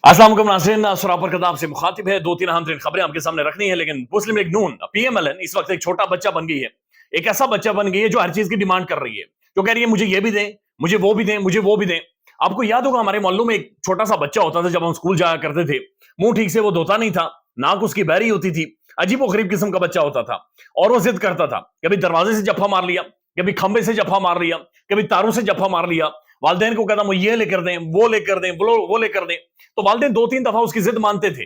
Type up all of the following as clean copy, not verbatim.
अस्सलाम वालेकुम नाज़रीन, सुरापर कदाब से मुखातिब है। दो तीन अहम तरीन खबरें आपके सामने रखनी है, लेकिन मुस्लिम लीग नून पीएमएलएन इस वक्त एक छोटा बच्चा बन गई है। एक ऐसा बच्चा बन गई है जो हर चीज की डिमांड कर रही है, जो कह रही है मुझे ये भी दें, मुझे वो भी दें, मुझे वो भी दें। आपको याद होगा हमारे मोहल्लों में एक छोटा सा बच्चा होता था जब हम स्कूल जाया करते थे। मुंह ठीक से वो धोता नहीं था, नाक उसकी बहरी होती थी, अजीबो गरीब किस्म का बच्चा होता था। और वो जिद करता था, कभी दरवाजे से जफा मार लिया, कभी खंबे से जफा मार लिया, कभी तारों से जफा मार लिया। वालिदैन को कहता वो ये लेकर दें, वो लेकर दें, वो लेकर दें। तो वालिदैन दो तीन दफा उसकी जिद मानते थे,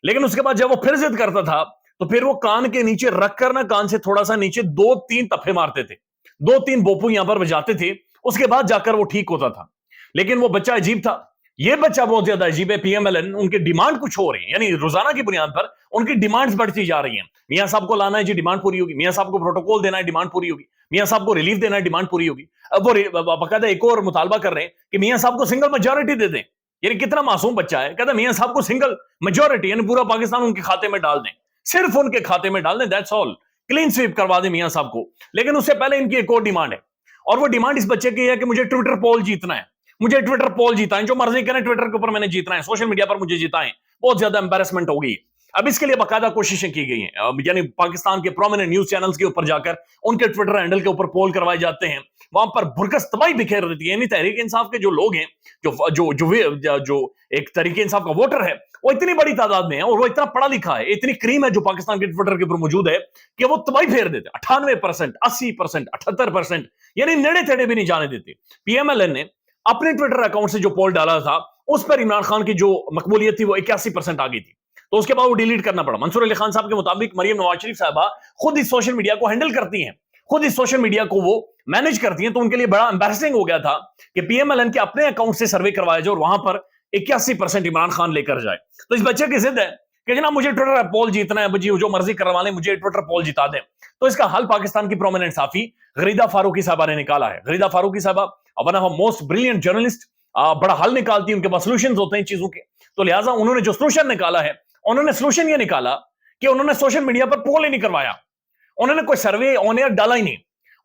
लेकिन उसके बाद जब वो फिर जिद करता था तो फिर वो कान के नीचे रखकर ना, कान से थोड़ा सा नीचे दो तीन तफे मारते थे, दो तीन बोपू यहां पर बजाते थे। उसके बाद जाकर वो ठीक होता था। लेकिन वो बच्चा अजीब था। ये बच्चा बहुत ज्यादा अजीब है। पीएमएलएन उनकी डिमांड कुछ हो रही है, यानी रोजाना की बुनियाद पर उनकी डिमांड्स बढ़ती जा रही हैं। मियां साहब को लाना है जी, डिमांड पूरी होगी। मियां साहब को प्रोटोकॉल देना है, डिमांड पूरी होगी। मियां साहब को रिलीफ देना है, डिमांड पूरी होगी। अब वो बाकायदा एक और मुतालबा कर रहे हैं कि मियां साहब को सिंगल मेजोरिटी दे दें। यानी कितना मासूम बच्चा है, कहता मियां साहब को सिंगल मेजोरिटी, यानी पूरा पाकिस्तान उनके खाते में डाल दें, सिर्फ उनके खाते में डाल दें, दैट्स ऑल। क्लीन स्वीप करवा दें मियां साहब को। लेकिन उससे पहले इनकी एक और डिमांड है, और वो डिमांड इस बच्चे की है कि मुझे ट्विटर पोल जीतना है, मुझे ट्विटर पोल जीता है, जो मर्जी करें ट्विटर के ऊपर मैंने जीतना है, सोशल मीडिया पर मुझे जीता है। बहुत ज्यादा एम्बेरसमेंट हो गई। अब इसके लिए बाकायदा कोशिशें की गई हैं, यानी पाकिस्तान के प्रोमिनेंट न्यूज चैनल्स के ऊपर जाकर उनके ट्विटर हैंडल के ऊपर पोल करवाए जाते हैं। वहां पर भुरकस तबाही बिखेर देती है। यानी तहरीक इंसाफ के जो लोग हैं, जो जो जो, जो एक तहरीक इंसाफ का वोटर है, वो इतनी बड़ी तादाद में है और वो इतना पढ़ा लिखा है, इतनी क्रीम है जो पाकिस्तान के ट्विटर के ऊपर मौजूद है कि वो तबाही फेर देते। 98%, 80%, 78%, यानी नेड़े तेड़े भी नहीं जाने देते। पीएमएलएन ने अपने ट्विटर अकाउंट से जो पोल डाला था, उस पर इमरान खान की जो मकबूलियत थी वो 81% आ गई थी। तो उसके बाद वो डिलीट करना पड़ा। मंसूर अली खान साहब के मुताबिक मरियम नवाज शरीफ साहबा खुद इस सोशल मीडिया को हैंडल करती हैं, खुद इस सोशल मीडिया को वो मैनेज करती हैं। तो उनके लिए बड़ा एम्बैरेसिंग हो गया था कि पीएमएलएन के अपने अकाउंट से सर्वे करवाया जाए और वहां पर 81% इमरान खान लेकर जाए। तो इस बच्चे की जिद है कि जनाब मुझे ट्विटर पोल जीतना है, मुझे जो मर्जी करवा लें, मुझे ट्विटर पोल जिता दें। तो इसका हल पाकिस्तान की प्रोमिनेंट साफी गरीदा फारूकी साहबा ने निकाला है। गरीदा फारूकी साहबा one of most brilliant journalist, बड़ा हल निकालती है, उनके पास सोल्यूशन होते हैं चीजों के। तो लिहाजा उन्होंने जो सोल्यूशन निकाला है, उन्होंने सोल्यूशन ये निकाला कि उन्होंने सोशल मीडिया पर पोल ही नहीं करवाया, उन्होंने कोई सर्वे ऑन एयर डाला ही नहीं।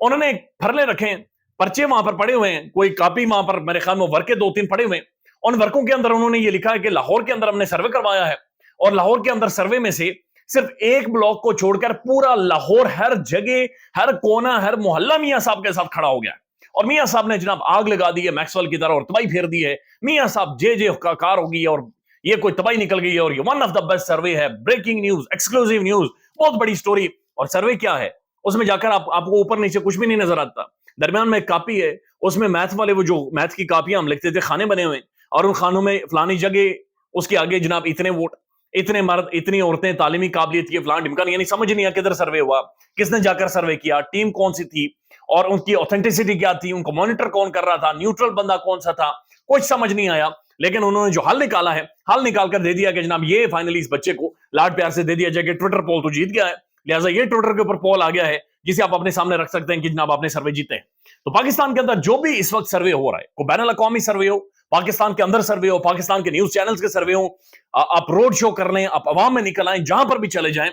उन्होंने फरले रखे, पर्चे वहां पर पड़े हुए हैं, कोई कॉपी वहां पर मेरे ख्याल में वर्के दो तीन पड़े हुए हैं। उन वर्कों के अंदर उन्होंने ये लिखा है कि लाहौर के अंदर हमने सर्वे करवाया है, और लाहौर के अंदर सर्वे में से सिर्फ एक ब्लॉक को छोड़कर पूरा लाहौर, हर जगह, हर कोना, हर मोहल्ला मियां साहब के साथ खड़ा हो गया है। और मियां साहब ने जनाब आग लगा दी है मैक्सवेल की तरह और तबाही फेर दी है। मियां साहब जे का कार होगी है और ये कोई तबाही निकल गई है, और ये वन ऑफ द बेस्ट सर्वे है, ब्रेकिंग न्यूज, एक्सक्लूसिव न्यूज, बहुत बड़ी स्टोरी। और सर्वे क्या है, उसमें जाकर आपको ऊपर नीचे कुछ भी नहीं नजर आता। दरमियान में एक कापी है, उसमें मैथ वाले वो जो मैथ की कापियां हम लिखते थे, खाने बने हुए, और उन खानों में फलानी जगह, उसके आगे जनाब इतने वोट, इतने मर्द, इतनी औरतें, तालीमी काबिलियत की फलान ढिमकान, यानी समझ नहीं आया किधर सर्वे हुआ, किसने जाकर सर्वे किया, टीम कौन सी थी, और उनकी ऑथेंटिसिटी क्या थी, उनको मॉनिटर कौन कर रहा था, न्यूट्रल बंदा कौन सा था, कुछ समझ नहीं आया। लेकिन उन्होंने जो हल निकाला है, हल निकाल कर दे दिया कि जनाब ये फाइनली इस बच्चे को लाड प्यार से दे दिया जाए कि ट्विटर पोल तो जीत गया है, लिहाजा ये ट्विटर के ऊपर पोल आ गया है जिसे आप अपने सामने रख सकते हैं कि जनाब आपने सर्वे जीते हैं। तो पाकिस्तान के अंदर जो भी इस वक्त सर्वे हो रहा है, कोई बैनुल अक़वामी सर्वे हो, पाकिस्तान के अंदर सर्वे हो, पाकिस्तान के न्यूज चैनल्स के सर्वे हो, आप रोड शो कर लें, आप अवाम में निकल आए, जहां पर भी चले जाएं,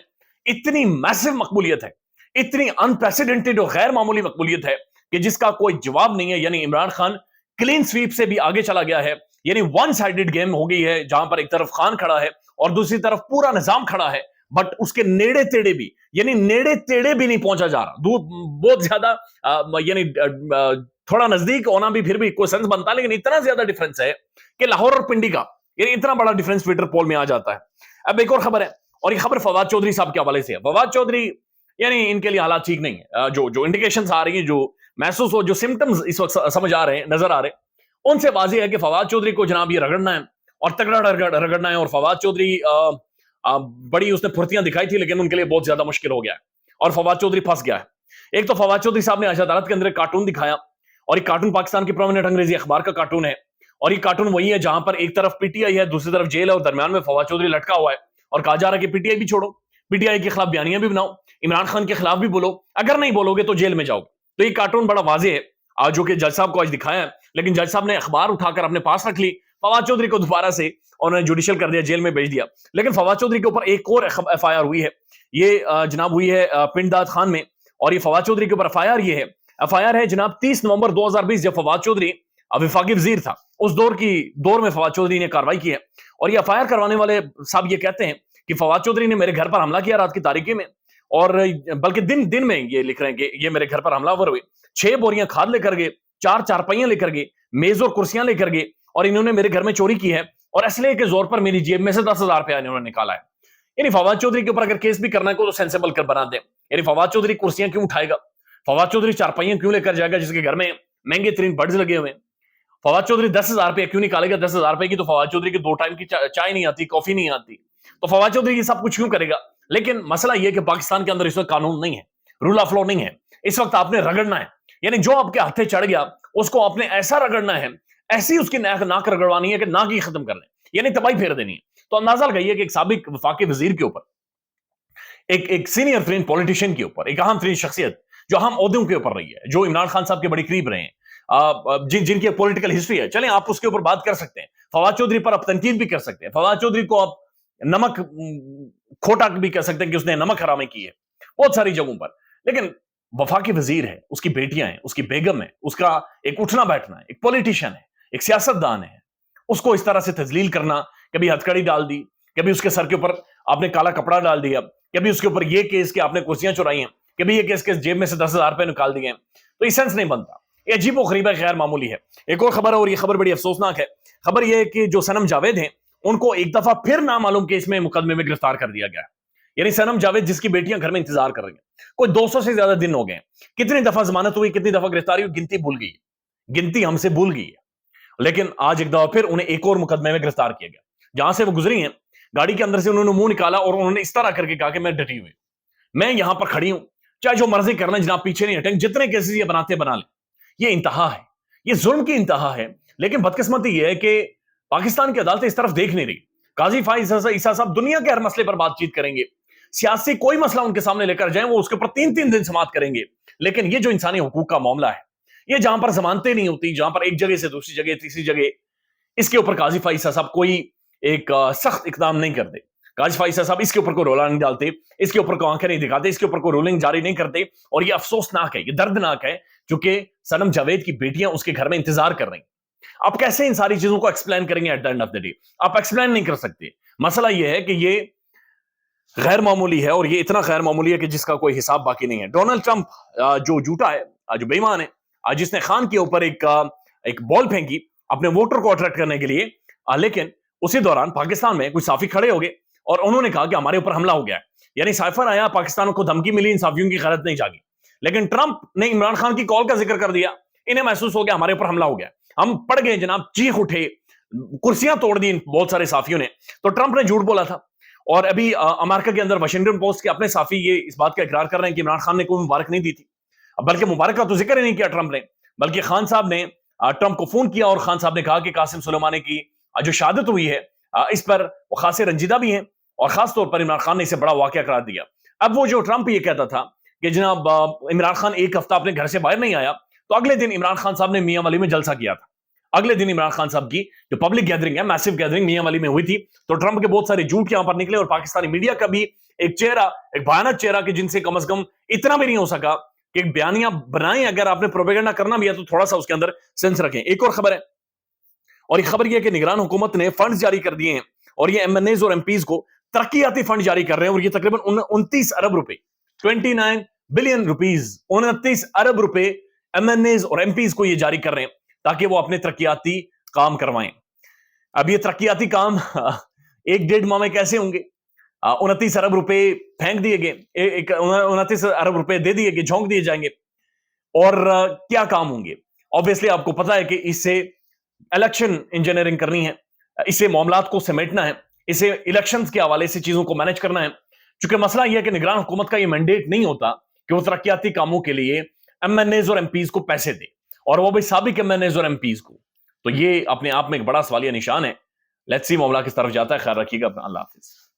इतनी मैसिव मकबूलियत है, इतनी अनप्रेसिडेंटेड और गैर मामूली मकबूलियत है कि जिसका कोई जवाब नहीं है। यानी इमरान खान क्लीन स्वीप से भी आगे चला गया है, यानी वन साइडेड गेम हो गई है, जहां पर एक तरफ खान खड़ा है और दूसरी तरफ पूरा निजाम खड़ा है, बट उसके नेड़े तेड़े भी, यानी नेड़े तेड़े भी नहीं पहुंचा जा रहा। दूर बहुत ज्यादा, यानी थोड़ा नजदीक होना भी फिर भी कोई सेंस बनता है, लेकिन इतना ज्यादा डिफरेंस है कि लाहौर और पिंडी का, यानी इतना बड़ा डिफरेंस ट्विटर पोल में आ जाता है। अब एक और खबर है, और ये खबर फवाद चौधरी साहब के हवाले से है। फवाद चौधरी, यानी इनके लिए हालात ठीक नहीं है। जो इंडिकेशंस आ रही हैं, जो महसूस हो, जो सिम्टम्स इस वक्त समझ आ रहे हैं, नजर आ रहे हैं, उनसे वाज़ेह है कि फवाद चौधरी को जनाब ये रगड़ना है और तगड़ा रगड़ना है। और फवाद चौधरी बड़ी उसने फुर्तियां दिखाई थी, लेकिन उनके लिए बहुत ज्यादा मुश्किल हो गया है और फवाद चौधरी फंस गया है। एक तो फवाद चौधरी साहब ने आज अदालत के अंदर एक कार्टून दिखाया, और ये कार्टून पाकिस्तान की प्रोमिनेंट अंग्रेजी अखबार का कार्टून है, और ये कार्टून वही है जहां पर एक तरफ पीटीआई है, दूसरी तरफ जेल है, और दरमियान में फवाद चौधरी लटका हुआ है। और कहा जा रहा है कि पीटीआई भी छोड़ो, पीटीआई के खिलाफ बयानियां भी बनाओ, इमरान खान के खिलाफ भी बोलो, अगर नहीं बोलोगे तो जेल में जाओगे। तो ये कार्टून बड़ा वाजे है, आज जो कि जज साहब को आज दिखाया है, लेकिन जज साहब ने अखबार उठाकर अपने पास रख ली। फवाद चौधरी को दोबारा से उन्होंने जुडिशियल कर दिया, जेल में भेज दिया। लेकिन फवाद चौधरी के ऊपर एक और एफआईआर हुई है, ये जनाब हुई है पिंड दाद खान में, और ये फवाद चौधरी के ऊपर एफआईआर है जनाब 30 नवंबर 2020, जब फवाद चौधरी वफाकी वजीर था, उस दौर में फवाद चौधरी ने कार्रवाई की है। اور یہ FIR کروانے والے صاحب یہ کہتے ہیں کہ فواد چودھری نے میرے گھر پر حملہ کیا رات کی تاریکی میں، اور بلکہ دن میں یہ لکھ رہے ہیں کہ یہ میرے گھر پر حملہ ہوئے، 6 بوریاں کھاد لے کر گئے، 4 چارپائیاں لے کر گئے، میز اور کرسیاں لے کر گئے، اور انہوں نے میرے گھر میں چوری کی ہے، اور اسلحے کے زور پر میری جیب میں سے 10,000 روپیہ انہوں نے نکالا ہے۔ یعنی فواد چودھری کے اوپر اگر کیس بھی کرنا ہے کو تو سینسیبل کر بنا دیں۔ یعنی فواد چودھری کرسیاں کیوں اٹھائے گا؟ فواد چودھری چارپائیاں کیوں لے کر جائے گا جس کے گھر میں مہنگے ترین برڈز لگے ہوئے ہیں؟ فواد چودھری 10,000 روپیہ کیوں نکالے گا؟ 10,000 روپے کی تو فواد چودھری کی 2 ٹائم کی چائے نہیں آتی، کافی نہیں آتی، تو فواد چودھری یہ سب کچھ کیوں کرے گا؟ لیکن مسئلہ یہ کہ پاکستان کے اندر اس وقت قانون نہیں ہے، رول آف لا نہیں ہے، اس وقت آپ نے رگڑنا ہے، یعنی جو آپ کے ہاتھے چڑھ گیا اس کو آپ نے ایسا رگڑنا ہے، ایسی اس کی ناک رگڑوانی ہے کہ ناک ہی ختم کرنا ہے، یعنی تباہی پھیر دینی ہے۔ تو اندازہ لگائیے کہ ایک سابق وفاقی وزیر کے اوپر، ایک سینئر ترین پولیٹیشین کے اوپر، ایک اہم ترین شخصیت جو اہم عہدوں کے اوپر رہی ہے، جو عمران خان صاحب کے بڑے قریب رہے ہیں، جن کی پولیٹیکل ہسٹری ہے، چلیں آپ اس کے اوپر بات کر سکتے ہیں، فواد چودھری پر آپ تنقید بھی کر سکتے ہیں، فواد چودھری کو آپ نمک کھوٹا بھی کہہ سکتے ہیں کہ اس نے نمک حرامے کی ہے بہت ساری جگہوں پر، لیکن وفاقی وزیر ہے، اس کی بیٹیاں ہیں، اس کی بیگم ہے، اس کا ایک اٹھنا بیٹھنا ہے، ایک پولیٹیشین ہے، ایک سیاست دان ہے، اس کو اس طرح سے تذلیل کرنا، کبھی ہتھکڑی ڈال دی، کبھی اس کے سر کے اوپر آپ نے کالا کپڑا ڈال دیا، کبھی اس کے اوپر یہ کیس کہ آپ نے کرسیاں چرائی ہیں، کبھی یہ کیس کہ جیب میں سے 10,000 روپے نکال دیے ہیں، تو یہ سینس نہیں بنتا، یہ عجیب و غریب ہے، غیر معمولی ہے۔ ایک اور خبر ہے، اور یہ خبر بڑی افسوسناک ہے، خبر یہ ہے کہ جو صنم جاوید ہیں ان کو ایک دفعہ پھر نامعلوم کیس میں مقدمے میں گرفتار کر دیا گیا ہے۔ یعنی صنم جاوید جس کی بیٹیاں گھر میں انتظار کر رہی ہیں، کوئی 200 سے زیادہ دن ہو گئے ہیں، کتنی دفعہ ضمانت ہوئی، کتنی دفعہ گرفتاری ہوئی، گنتی بھول گئی، گنتی ہم سے بھول گئی ہے، لیکن آج ایک دفعہ پھر انہیں ایک اور مقدمے میں گرفتار کیا گیا۔ جہاں سے وہ گزری ہیں گاڑی کے اندر سے انہوں نے منہ نکالا اور انہوں نے اس طرح کر کے کہا کہ میں ڈٹی ہوئی، میں یہاں پر کھڑی ہوں، چاہے جو مرضی کرنا جناب، پیچھے نہیں ہٹیں، جتنے کیسز یہ بناتے بنا لیں۔ یہ انتہا ہے، یہ ظلم کی انتہا ہے، لیکن بدقسمتی یہ ہے کہ پاکستان کی عدالتیں اس طرف دیکھ نہیں رہی۔ قاضی فائز عیسیٰ صاحب دنیا کے ہر مسئلے پر بات چیت کریں گے، سیاسی کوئی مسئلہ ان کے سامنے لے کر جائیں وہ اس کے اوپر 3 دن سماعت کریں گے، لیکن یہ جو انسانی حقوق کا معاملہ ہے، یہ جہاں پر ضمانتیں نہیں ہوتی، جہاں پر ایک جگہ سے دوسری جگہ تیسری جگہ، اس کے اوپر قاضی فائز صاحب کوئی ایک سخت اقدام نہیں کرتے۔ قاضی فائز صاحب اس کے اوپر کوئی رولا نہیں ڈالتے، اس کے اوپر کوئی آنکھیں نہیں دکھاتے، اس کے اوپر کوئی رولنگ جاری نہیں کرتے، اور یہ افسوسناک ہے، یہ دردناک ہے، چونکہ صنم جاوید کی بیٹیاں اس کے گھر میں انتظار کر رہی ہیں۔ آپ کیسے ان ساری چیزوں کو ایکسپلین کریں گے؟ At the end of the day آپ ایکسپلین نہیں کر سکتے۔ مسئلہ یہ ہے کہ یہ غیر معمولی ہے، اور یہ اتنا غیر معمولی ہے کہ جس کا کوئی حساب باقی نہیں ہے۔ ڈونلڈ ٹرمپ جو جھوٹا ہے، جو بے ایمان ہے، جس نے خان کے اوپر ایک بال پھینکی اپنے ووٹر کو اٹریکٹ کرنے کے لیے، لیکن اسی دوران پاکستان میں کچھ صحافی کھڑے ہو گئے اور انہوں نے کہا کہ ہمارے اوپر حملہ ہو گیا ہے، یعنی سائفر آیا، پاکستان کو دھمکی ملی، ان صحافیوں کی غیرت نہیں جاگی، لیکن ٹرمپ نے عمران خان کی کال کا ذکر کر دیا، انہیں محسوس ہو گیا ہمارے اوپر حملہ ہو گیا، ہم پڑ گئے جناب، چیخ اٹھے، کرسیاں توڑ دی بہت سارے صحافیوں نے، تو ٹرمپ نے جھوٹ بولا تھا۔ اور ابھی امریکہ کے اندر واشنگٹن پوسٹ کے اپنے صحافی یہ اس بات کا اقرار کر رہے ہیں کہ عمران خان نے کوئی مبارک نہیں دی تھی، بلکہ مبارک کا تو ذکر ہی نہیں کیا ٹرمپ نے، بلکہ خان صاحب نے ٹرمپ کو فون کیا اور خان صاحب نے کہا کہ قاسم سلیمانی کی جو شہادت ہوئی ہے اس پر وہ خاصے رنجیدہ بھی ہیں، اور خاص طور پر عمران خان نے اسے بڑا واقعہ قرار دیا۔ اب وہ جو ٹرمپ یہ کہتا تھا کہ جناب عمران خان ایک ہفتہ اپنے گھر سے باہر نہیں آیا، تو اگلے دن عمران خان صاحب نے میاں ولی میں جلسہ کیا تھا، اگلے دن عمران خان صاحب کی جو پبلک گیدرنگ ہے، میسو گیدرنگ میاں ولی میں ہوئی تھی، تو ٹرمپ کے بہت سارے جھوٹ یہاں پر نکلے، اور پاکستانی میڈیا کا بھی ایک چہرہ، ایک بھیانک چہرہ کہ جن سے کم از کم اتنا بھی نہیں ہو سکا کہ ایک بیانیہ بنائیں، اگر آپ نے پروپیگنڈا کرنا بھی ہے تو تھوڑا سا اس کے اندر سینس رکھیں۔ ایک اور خبر ہے، اور یہ خبر یہ ہے کہ نگران حکومت نے فنڈز جاری کر دیے ہیں، اور یہ ایم این ایز اور ایم پیز کو ترقیاتی فنڈ جاری کر رہے ہیں، اور یہ تقریباً 29 ارب روپے 29 بلین روپیز 29 ارب روپے ایم این ایز اور ایم پیز کو یہ جاری کر رہے ہیں تاکہ وہ اپنے ترقیاتی کام کروائیں۔ اب یہ ترقیاتی کام 1-1.5 ماہ میں کیسے ہوں گے؟ 29 ارب روپے پھینک دیے گئے، 29 ارب روپے دے دیے گئے، جھونک دیے جائیں گے، اور کیا کام ہوں گے؟ آبویسلی آپ کو پتا ہے کہ اس سے الیکشن انجینئرنگ کرنی ہے، اس سے معاملات کو سمیٹنا ہے، اسے الیکشنز کے حوالے سے چیزوں کو مینج کرنا ہے، چونکہ مسئلہ یہ ہے کہ نگران حکومت کا یہ مینڈیٹ نہیں ہوتا کہ وہ ترقیاتی کاموں کے لیے ایم این ایز اور ایم پیز کو پیسے دے، اور وہ بھی سابق ایم این ایز اور ایم پیز کو، تو یہ اپنے آپ میں ایک بڑا سوالیہ نشان ہے۔ لیٹس سی معاملہ کس طرف جاتا ہے، خیال رکھیے گا اپنا، اللہ حافظ۔